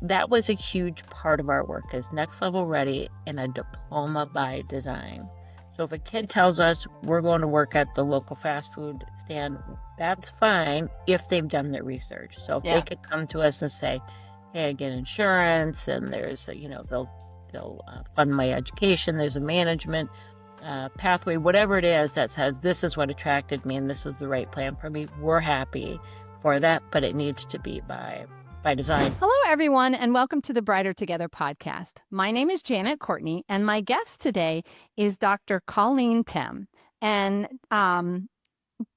that was a huge part of our work, is next level ready and a diploma by design. So if a kid tells us we're going to work at the local fast food stand, that's fine if they've done their research. So if they could come to us and say, hey, I get insurance and there's, they'll fund my education, there's a management pathway, whatever it is that says this is what attracted me and this is the right plan for me, we're happy for that, but it needs to be by design. Hello, everyone, and welcome to the Brighter Together podcast. My name is Janet Courtney, and my guest today is Dr. Colleen Timm. And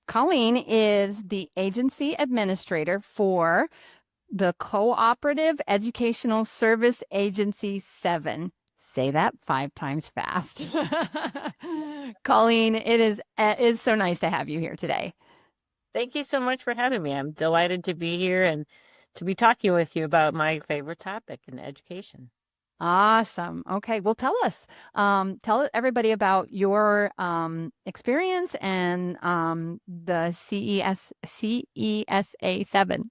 Colleen is the agency administrator for the Cooperative Educational Service Agency 7. Say that 5 times fast. Colleen, it is so nice to have you here today. Thank you so much for having me. I'm delighted to be here and to be talking with you about my favorite topic in education. Awesome. Okay. Well, tell tell everybody about your experience and the CESA 7.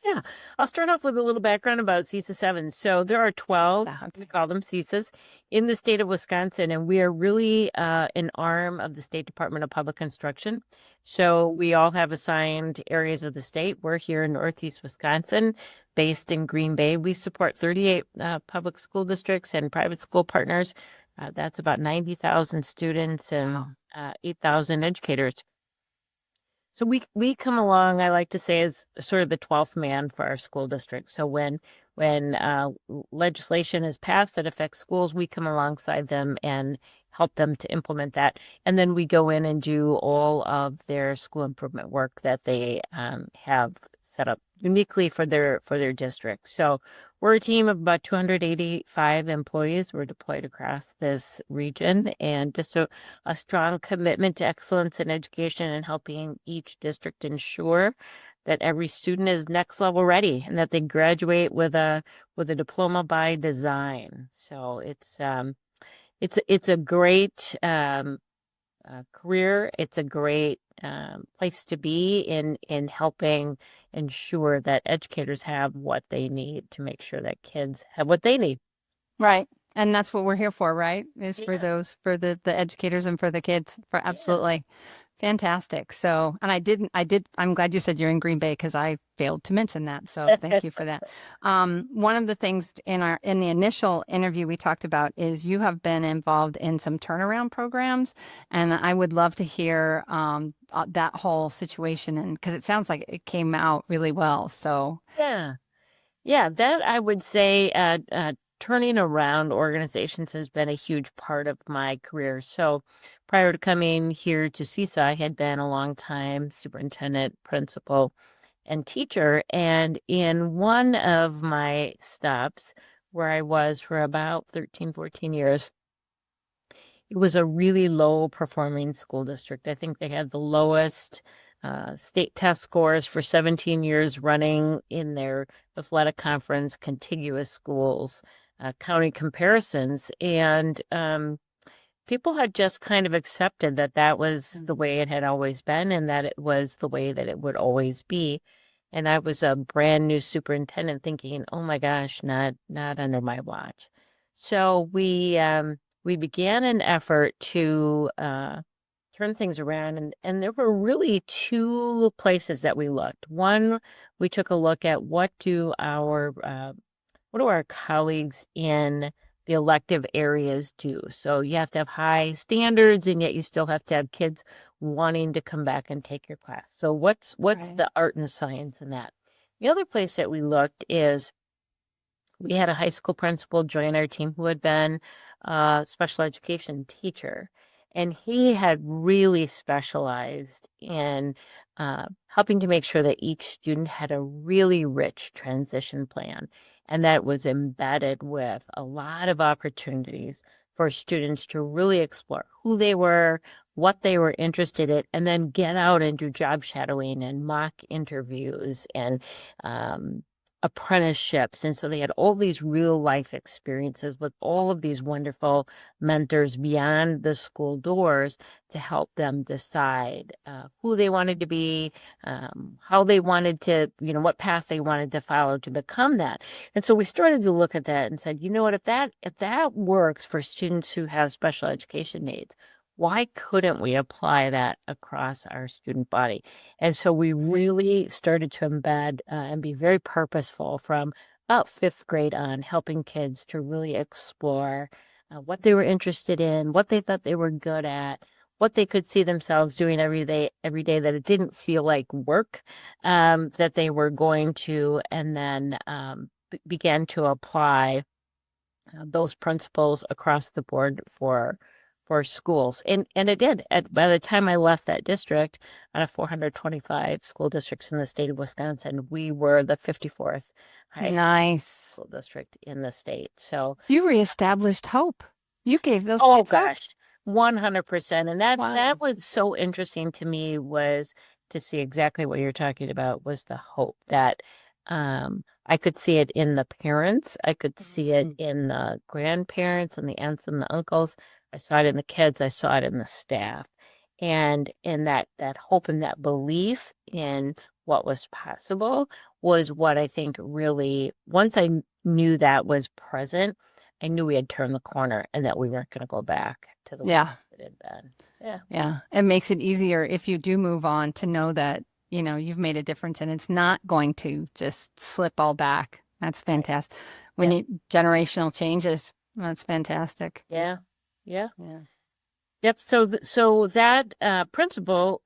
Yeah, I'll start off with a little background about CESA 7. So there are 12, we call them CESAs, in the state of Wisconsin, and we are really an arm of the State Department of Public Instruction. So we all have assigned areas of the state. We're here in Northeast Wisconsin, based in Green Bay. We support 38 public school districts and private school partners. That's about 90,000 students and 8,000 educators. So we come along, I like to say, as sort of the 12th man for our school district. So when legislation is passed that affects schools, we come alongside them and help them to implement that. And then we go in and do all of their school improvement work that they have set up uniquely for their district. So we're a team of about 285 employees. We're deployed across this region, and just a strong commitment to excellence in education and helping each district ensure that every student is next level ready and that they graduate with a diploma by design. So it's a great career. It's a great place to be in helping ensure that educators have what they need to make sure that kids have what they need. Right. And that's what we're here for, right? Is for the educators and for the kids. For absolutely. Fantastic. So, and I'm glad you said you're in Green Bay because I failed to mention that. So thank you for that. One of the things in the initial interview we talked about is you have been involved in some turnaround programs, and I would love to hear that whole situation, and because it sounds like it came out really well. So yeah, that I would say turning around organizations has been a huge part of my career. So prior to coming here to CESA, I had been a long time superintendent, principal, and teacher. And in one of my stops, where I was for about 13, 14 years, it was a really low performing school district. I think they had the lowest state test scores for 17 years running in their athletic conference, contiguous schools, county comparisons. And people had just kind of accepted that that was the way it had always been and that it was the way that it would always be. And I was a brand new superintendent thinking, oh my gosh, not under my watch. So we began an effort to turn things around, and there were really 2 places that we looked. One, we took a look at what do our colleagues in the elective areas do. So you have to have high standards, and yet you still have to have kids wanting to come back and take your class. So what's the art and science in that? The other place that we looked is we had a high school principal join our team who had been a special education teacher. And he had really specialized in helping to make sure that each student had a really rich transition plan, and that was embedded with a lot of opportunities for students to really explore who they were, what they were interested in, and then get out and do job shadowing and mock interviews and apprenticeships. And so they had all these real life experiences with all of these wonderful mentors beyond the school doors to help them decide who they wanted to be, how they wanted to, what path they wanted to follow to become that. And so we started to look at that and said, you know what, if that works for students who have special education needs, why couldn't we apply that across our student body? And so we really started to embed and be very purposeful from about fifth grade on, helping kids to really explore what they were interested in, what they thought they were good at, what they could see themselves doing every day that it didn't feel like work, that they were going to, and then began to apply those principles across the board for schools. And it did. By the time I left that district, out of 425 school districts in the state of Wisconsin, we were the 54th highest Nice. school district in the state. So, You reestablished hope. You gave those oh kids hope. gosh, 100%. And that Wow. that was so interesting to me, was to see exactly what you're talking about, was the hope that I could see it in the parents. I could see it in the grandparents and the aunts and the uncles. I saw it in the kids. I saw it in the staff. And in that hope and that belief in what was possible was what I think really, once I knew that was present, I knew we had turned the corner and that we weren't going to go back to the way Yeah. it had been. Yeah. Yeah. It makes it easier if you do move on to know that, you've made a difference and it's not going to just slip all back. That's Right. fantastic. When Yeah. you generational changes, that's fantastic. Yeah. Yeah. Yeah. Yep. So that principle,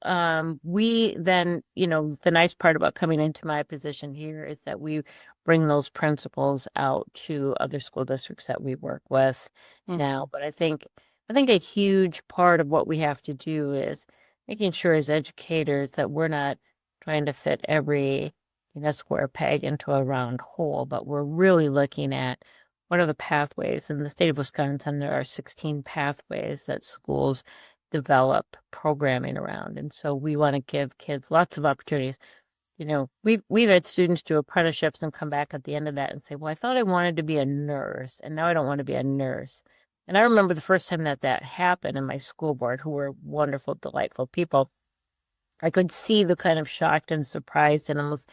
we then, the nice part about coming into my position here is that we bring those principles out to other school districts that we work with Mm. now. But I think a huge part of what we have to do is making sure as educators that we're not trying to fit every, square peg into a round hole, but we're really looking at what are the pathways. In the state of Wisconsin, there are 16 pathways that schools develop programming around. And so we want to give kids lots of opportunities. We've had students do apprenticeships and come back at the end of that and say, well, I thought I wanted to be a nurse, and now I don't want to be a nurse. And I remember the first time that happened in my school board, who were wonderful, delightful people. I could see the kind of shocked and surprised and almost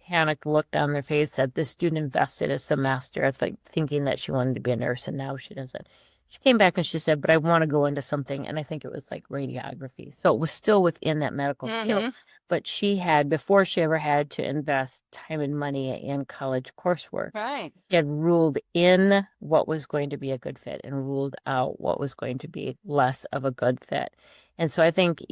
panicked look on their face that this student invested a semester thinking that she wanted to be a nurse, and now she doesn't. She came back and she said, but I want to go into something, and I think it was like radiography. So it was still within that medical field, but she had, before she ever had to invest time and money in college coursework, Right. she had ruled in what was going to be a good fit and ruled out what was going to be less of a good fit. And so I think,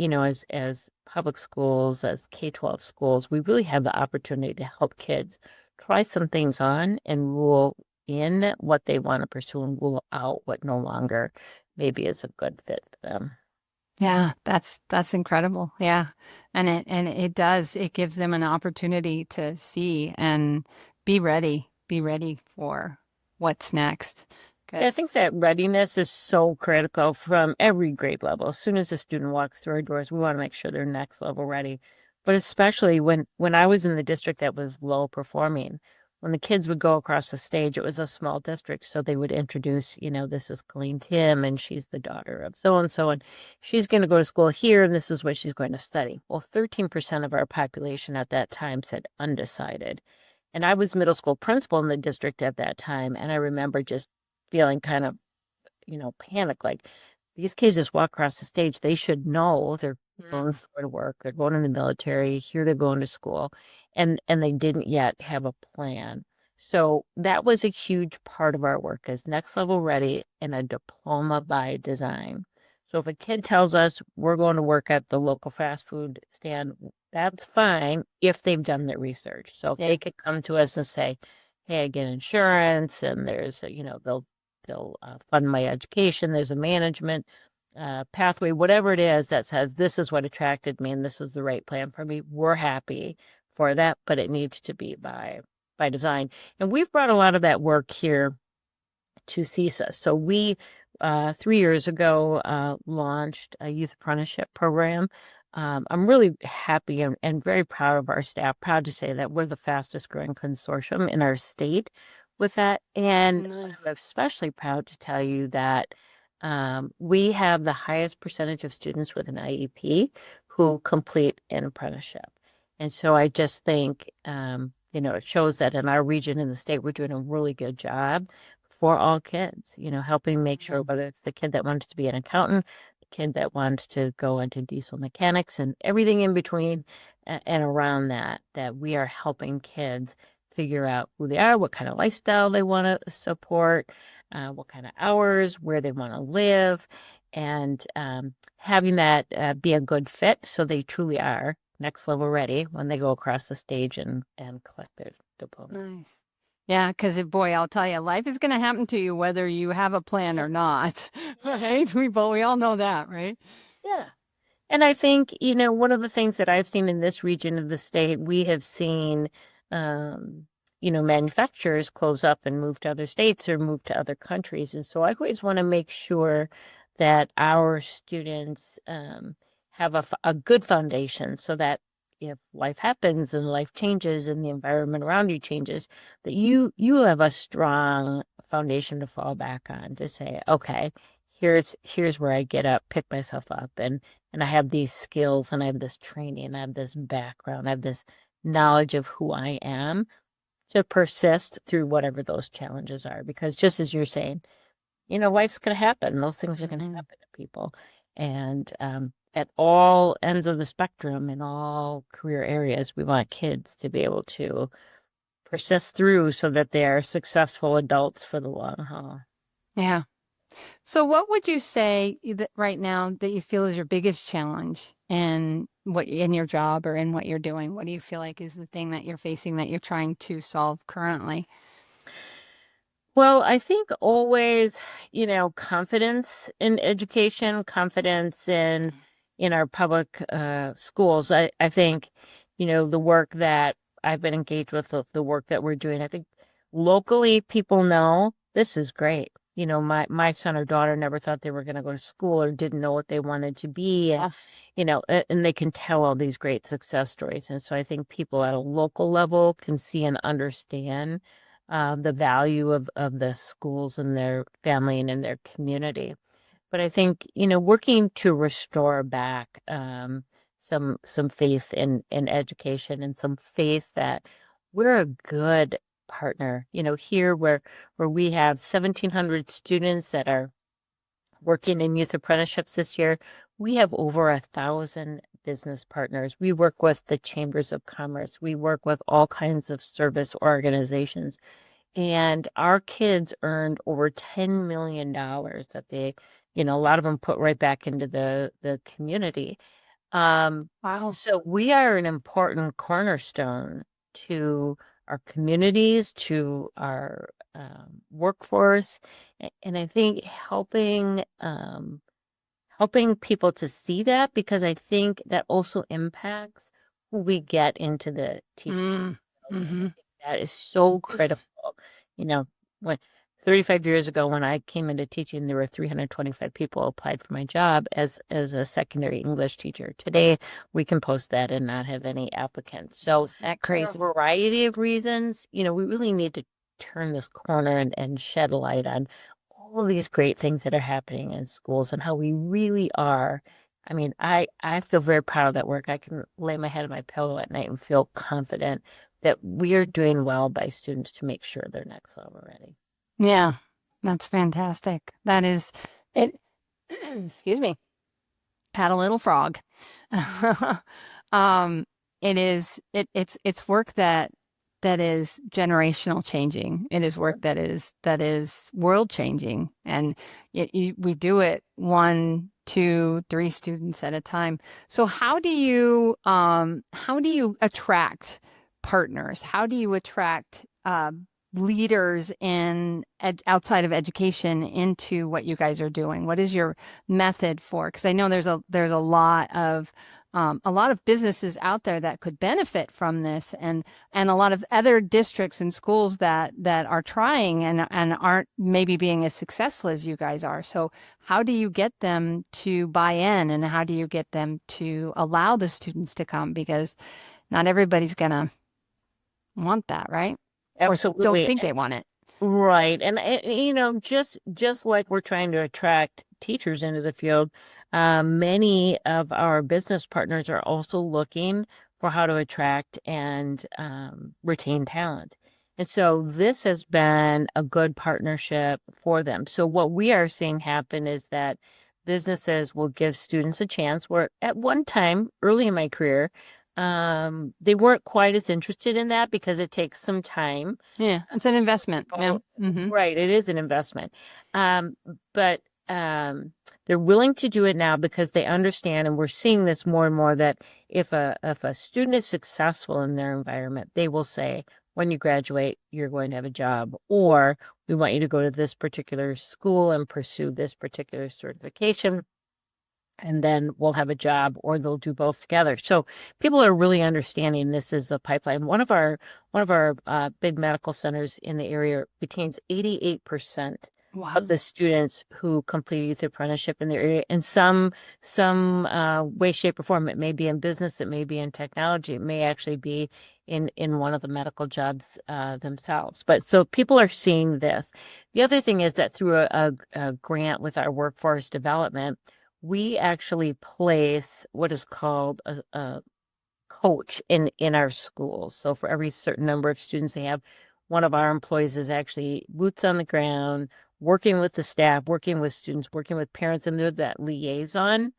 as public schools, as K-12 schools, we really have the opportunity to help kids try some things on and rule in what they want to pursue and rule out what no longer maybe is a good fit for them. Yeah, that's incredible. Yeah. And it gives them an opportunity to see and be ready for what's next. Yeah, I think that readiness is so critical from every grade level. As soon as a student walks through our doors, we want to make sure they're next level ready. But especially when I was in the district that was low performing, when the kids would go across the stage, it was a small district, so they would introduce, this is Colleen Timm, and she's the daughter of so and so, and she's going to go to school here, and this is what she's going to study. Well, 13% of our population at that time said undecided. And I was middle school principal in the district at that time, and I remember just feeling kind of, panic, like these kids just walk across the stage. They should know they're going to work, they're going in the military, here they're going to school, and they didn't yet have a plan. So that was a huge part of our work, as next level ready and a diploma by design. So if a kid tells us we're going to work at the local fast food stand, that's fine if they've done their research. So if Yeah. they could come to us and say, hey, I get insurance, and there's they'll fund my education, there's a management pathway, whatever it is that says this is what attracted me and this is the right plan for me, we're happy for that, but it needs to be by design. And we've brought a lot of that work here to CESA. So we 3 years ago launched a youth apprenticeship program I'm really happy and very proud of our staff, proud to say that we're the fastest growing consortium in our state with that. And Nice. I'm especially proud to tell you that we have the highest percentage of students with an IEP who complete an apprenticeship. And so I just think, it shows that in our region in the state, we're doing a really good job for all kids, helping make sure whether it's the kid that wants to be an accountant, kid that wants to go into diesel mechanics and everything in between and around that we are helping kids figure out who they are, what kind of lifestyle they want to support, what kind of hours, where they want to live, and having that be a good fit so they truly are next level ready when they go across the stage and collect their diploma. Nice. Yeah, because boy, I'll tell you, life is going to happen to you whether you have a plan or not, right? We all know that, right? Yeah. And I think, one of the things that I've seen in this region of the state, we have seen, um, manufacturers close up and move to other states or move to other countries. And so I always want to make sure that our students have a good foundation so that if life happens and life changes and the environment around you changes, that you have a strong foundation to fall back on to say, okay, here's where I get up, pick myself up, and I have these skills and I have this training, I have this background, I have this knowledge of who I am to persist through whatever those challenges are. Because just as you're saying, life's going to happen. Those things are going to happen to people. And at all ends of the spectrum, in all career areas, we want kids to be able to persist through so that they are successful adults for the long haul. Yeah. So what would you say that right now that you feel is your biggest challenge in in your job or in what you're doing? What do you feel like is the thing that you're facing that you're trying to solve currently? Well, I think always, confidence in education, confidence in our public schools. I think, the work that I've been engaged with, the work that we're doing, I think locally people know this is great. My son or daughter never thought they were going to go to school or didn't know what they wanted to be. And, and they can tell all these great success stories. And so I think people at a local level can see and understand the value of the schools and their family and in their community. But I think, working to restore back some faith in education and some faith that we're a good partner. Here where we have 1,700 students that are working in youth apprenticeships this year, we have over 1,000 business partners. We work with the chambers of commerce. We work with all kinds of service organizations. And our kids earned over $10 million that they, a lot of them put right back into the community. Wow. So we are an important cornerstone to our communities, to our workforce, and I think helping people to see that, because I think that also impacts who we get into the teaching Mm, field. And I hmm think that is so critical. You know, when 35 years ago, when I came into teaching, there were 325 people applied for my job as a secondary English teacher. Today, we can post that and not have any applicants. So that for a crazy. variety of reasons, we really need to turn this corner and shed a light on all these great things that are happening in schools and how we really are. I mean, I feel very proud of that work. I can lay my head on my pillow at night and feel confident that we are doing well by students to make sure they're next level ready. Yeah, that's fantastic. That is it. Excuse me. Had a little frog. um, it's work that is generational changing. It is work that is world changing, and we do it one, two, three students at a time. So how do you attract partners? How do you attract leaders in outside of education into what you guys are doing? What is your method for? Because I know there's a lot of a lot of businesses out there that could benefit from this, and a lot of other districts and schools that are trying and aren't maybe being as successful as you guys are. So how do you get them to buy in, and how do you get them to allow the students to come? Because not everybody's gonna want that, right? Or don't Absolutely. think they want it. Right. And, just like we're trying to attract teachers into the field, many of our business partners are also looking for how to attract and retain talent. And so this has been a good partnership for them. So what we are seeing happen is that businesses will give students a chance where at one time early in my career, they weren't quite as interested in that because it takes some time. Yeah, it's an investment. Yeah. Oh, Mm-hmm. right, it is an investment. Um, but they're willing to do it now because they understand, and we're seeing this more and more, that if a student is successful in their environment, they will say, when you graduate, you're going to have a job, or we want you to go to this particular school and pursue this particular certification, and then we'll have a job, or they'll do both together. So people are really understanding this is a pipeline. One of our big medical centers in the area retains 88% Wow. of the students who complete youth apprenticeship in their area in some way, shape, or form. It may be in business, it may be in technology, it may actually be in one of the medical jobs themselves. But so people are seeing this. The other thing is that through a grant with our workforce development, we actually place what is called a coach in our schools. So for every certain number of students they have, one of our employees is actually boots on the ground, working with the staff, working with students, working with parents, and they're that liaison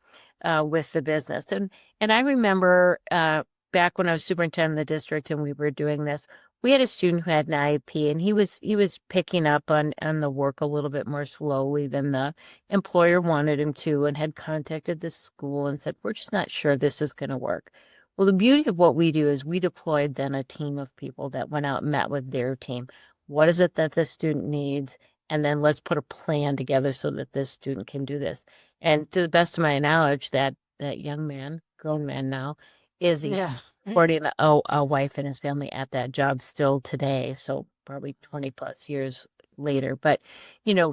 with the business. And I remember back when I was superintendent of the district and we were doing this, we had a student who had an IEP, and he was picking up on the work a little bit more slowly than the employer wanted him to, and had contacted the school and said, we're just not sure this is going to work. Well, the beauty of what we do is we deployed then a team of people that went out and met with their team. What is it that the student needs? And then let's put a plan together so that this student can do this. And to the best of my knowledge, that young man, grown man now, is Yeah. supporting a wife and his family at that job still today. So probably 20 plus years later. But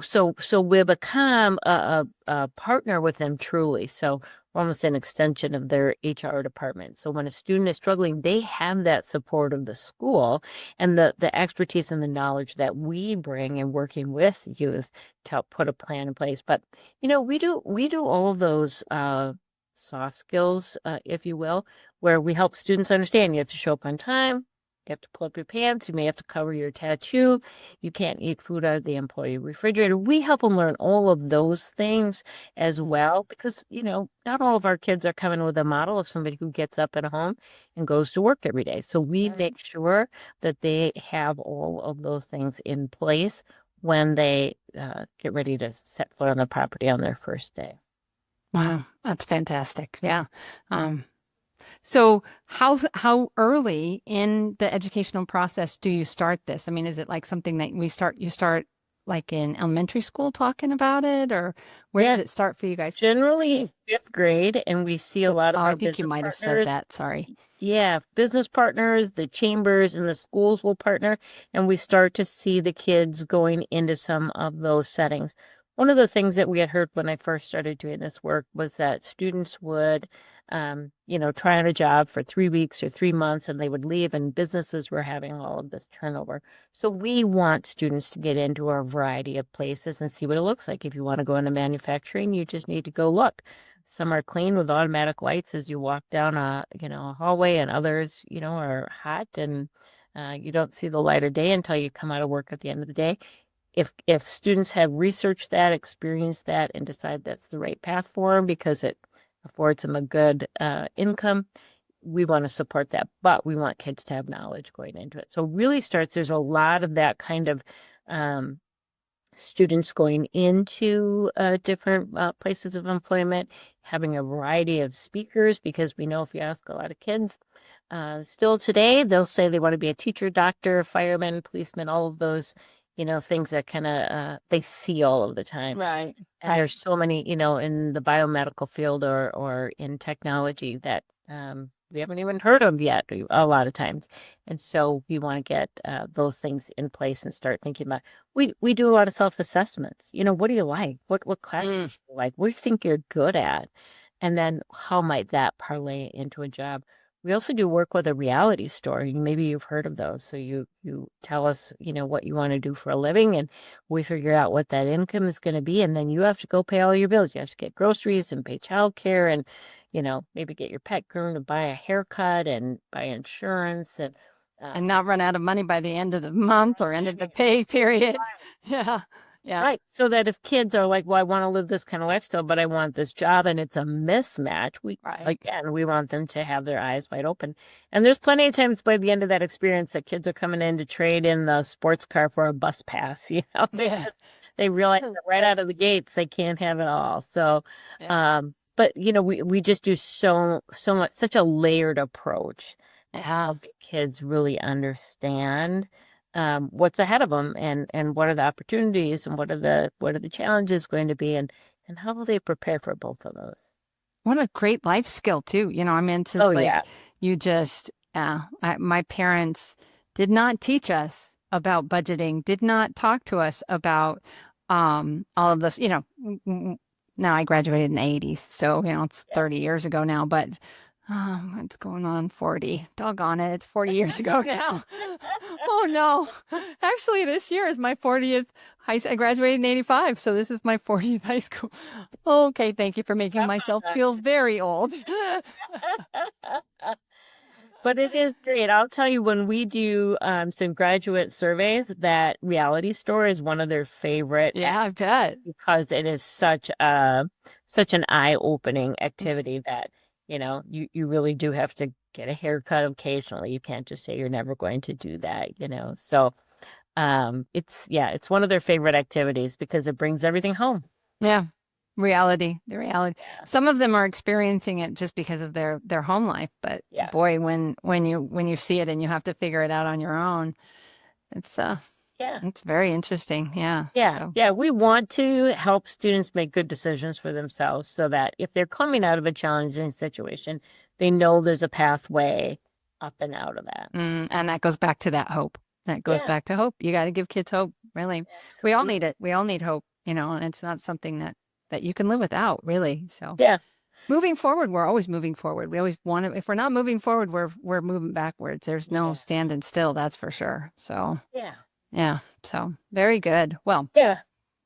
so we become a partner with them truly. So we're almost an extension of their HR department. So when a student is struggling, they have that support of the school and the expertise and the knowledge that we bring in working with youth to help put a plan in place. But we do all of those soft skills, if you will, where we help students understand you have to show up on time. You have to pull up your pants. You may have to cover your tattoo. You can't eat food out of the employee refrigerator. We help them learn all of those things as well, because, not all of our kids are coming with a model of somebody who gets up at home and goes to work every day. So we Right. make sure that they have all of those things in place when they get ready to set foot on the property on their first day. Wow, that's fantastic. Yeah. Um, so how early in the educational process do you start this? I mean, is it like something that you start like in elementary school talking about it, or where Yeah, does it start for you guys? generally fifth grade, and we see a lot of Oh, I our think you business might have said partners. that. Sorry. Yeah, business partners, the chambers and the schools will partner, and we start to see the kids going into some of those settings. One of the things that we had heard when I first started doing this work was that students would, try on a job for 3 weeks or 3 months, and they would leave, and businesses were having all of this turnover. So we want students to get into a variety of places and see what it looks like. If you want to go into manufacturing, you just need to go look. Some are clean with automatic lights as you walk down a hallway, and others, are hot, and you don't see the light of day until you come out of work at the end of the day. If students have researched that, experienced that, and decide that's the right path for them because it affords them a good income, we want to support that. But we want kids to have knowledge going into it. So really there's a lot of that kind of um, students going into different places of employment, having a variety of speakers, because we know if you ask a lot of kids, still today, they'll say they want to be a teacher, doctor, fireman, policeman, all of those, things that kind of they see all of the time. Right. And there's so many, in the biomedical field or in technology that we haven't even heard of yet a lot of times. And so we want to get those things in place and start thinking about, we do a lot of self-assessments. What do you like? What classes Mm. do you like? What do you think you're good at? And then how might that parlay into a job? We also do work with a reality story. Maybe you've heard of those. So you tell us, what you want to do for a living, and we figure out what that income is going to be, and then you have to go pay all your bills. You have to get groceries and pay childcare and maybe get your pet groomed and buy a haircut and buy insurance And not run out of money by the end of the month or end of the pay period. Yeah. Yeah. right. So that if kids are like, well, I want to live this kind of lifestyle, but I want this job and it's a mismatch, Right. we want them to have their eyes wide open. And there's plenty of times by the end of that experience that kids are coming in to trade in the sports car for a bus pass. Yeah. They realize that right out of the gates they can't have it all. So, Yeah. but we just do so much, such a layered approach, Yeah. helping kids really understand what's ahead of them and what are the opportunities and what are the challenges going to be and how will they prepare for both of those. What a great life skill too. I mean, it's just Oh like yeah. you just, my parents did not teach us about budgeting, did not talk to us about all of this. Now I graduated in the 80s, so it's Yeah. 30 years ago now, but what's going on? 40. Doggone it, it's 40 years ago now. Oh no. Actually, this year is my 40th I graduated in 85, so this is my 40th high school. Okay, thank you for making myself feel very old. But it is great. I'll tell you, when we do some graduate surveys, that reality story is one of their favorite Yeah, I bet. because it is such an eye-opening activity that, you really do have to get a haircut occasionally. You can't just say you're never going to do that. So it's one of their favorite activities because it brings everything home. Yeah. The reality. Yeah. Some of them are experiencing it just because of their home life, but Yeah. boy, when you see it and you have to figure it out on your own, it's Yeah. it's very interesting. Yeah. Yeah, So, yeah, we want to help students make good decisions for themselves so that if they're coming out of a challenging situation, they know there's a pathway up and out of that. and that goes back to that hope. That goes Yeah, back to hope. You got to give kids hope, really. We all absolutely. need it. We all need hope, and it's not something that you can live without, really. So, Yeah, moving forward, we're always moving forward. We always want to, if we're not moving forward, we're moving backwards. There's no yeah, standing still, that's for sure. So, yeah, yeah. So, very good. Well, yeah.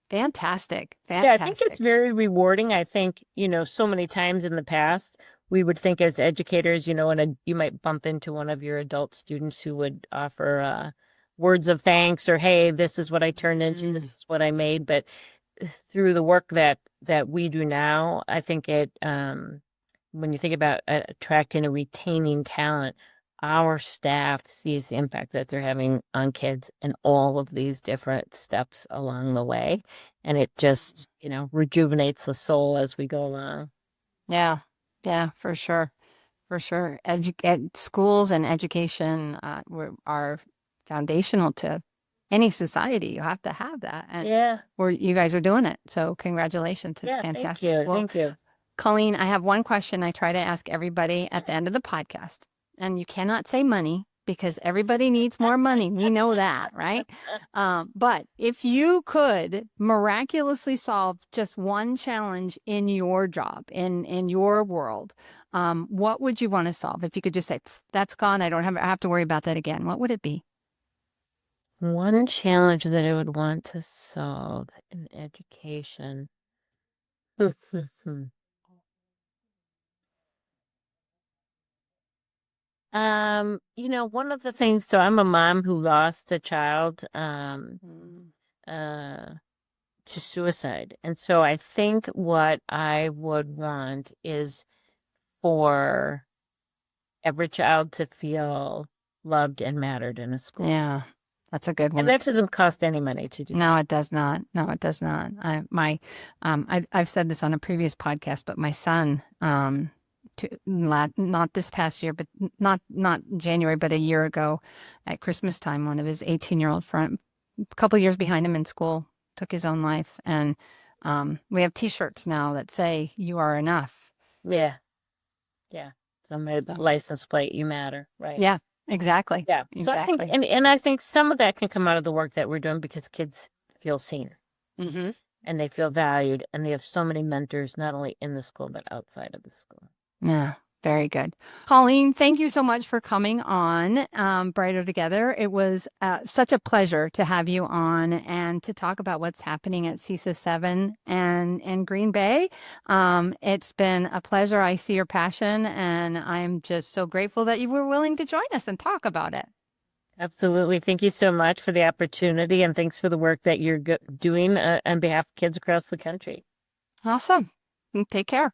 fantastic. Yeah, I think it's Fantastic. very rewarding. I think, so many times in the past, we would think as educators, and you might bump into one of your adult students who would offer words of thanks or, hey, this is what I turned into, Mm, this is what I made. But through the work that we do now, I think when you think about attracting and retaining talent, our staff sees the impact that they're having on kids in all of these different steps along the way. And it just, rejuvenates the soul as we go along. yeah. Yeah, for sure. For sure. Schools and education are foundational to any society. You have to have that. And Yeah. you guys are doing it. So congratulations. It's Yeah. Thank fantastic. you. Well, Thank you. Colleen, I have one question I try to ask everybody at the end of the podcast. And you cannot say money because everybody needs more money. We know that, right? But if you could miraculously solve just one challenge in your job, in your world, what would you want to solve? If you could just say, that's gone, I have to worry about that again. What would it be? One challenge that I would want to solve in education. One of the things, so I'm a mom who lost a child Mm, uh to suicide. And so I think what I would want is for every child to feel loved and mattered in a school. yeah, that's a good And one. that doesn't cost any money to do No, that. it does not. No, it does not. I've said this on a previous podcast, but my son, not this past year, but not January, but a year ago at Christmas time, one of his 18-year-old friend, a couple years behind him in school, took his own life. And we have T-shirts now that say "You are enough." Yeah. Yeah. So my So, license plate, you matter, right? yeah, exactly. Yeah. So I think, Exactly. and I think some of that can come out of the work that we're doing because kids feel seen Mm-hmm. and they feel valued, and they have so many mentors, not only in the school, but outside of the school. Yeah, very good. Colleen, thank you so much for coming on Brighter Together. It was such a pleasure to have you on and to talk about what's happening at CESA 7 and in Green Bay. It's been a pleasure. I see your passion, and I'm just so grateful that you were willing to join us and talk about it. Absolutely. Thank you so much for the opportunity, and thanks for the work that you're doing on behalf of kids across the country. Awesome. Take care.